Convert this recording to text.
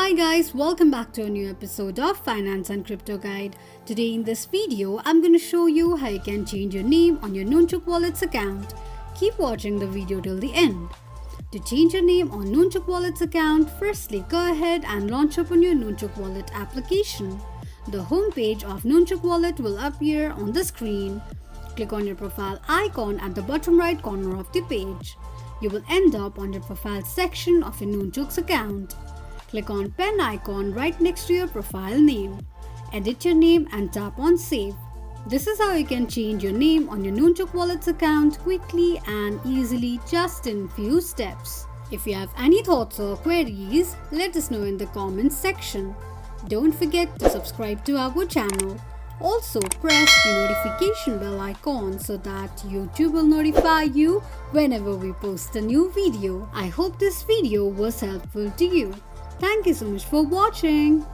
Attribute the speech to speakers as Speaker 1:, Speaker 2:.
Speaker 1: Hi guys, welcome back to a new episode of Finance and Crypto Guide. Today in this video, I'm going to show you how you can change your name on your Nunchuk Wallet's account. Keep watching the video till the end. To change your name on Nunchuk Wallet's account, firstly go ahead and launch open your Nunchuk Wallet application. The home page of Nunchuk Wallet will appear on the screen. Click on your profile icon at the bottom right corner of the page. You will end up on your profile section of your Nunchuk's account. Click on pen icon right next to your profile name. Edit your name and tap on save. This is how you can change your name on your Nunchuk Wallet's account quickly and easily just in few steps. If you have any thoughts or queries, let us know in the comments section. Don't forget to subscribe to our channel. Also press the notification bell icon so that YouTube will notify you whenever we post a new video. I hope this video was helpful to you. Thank you so much for watching.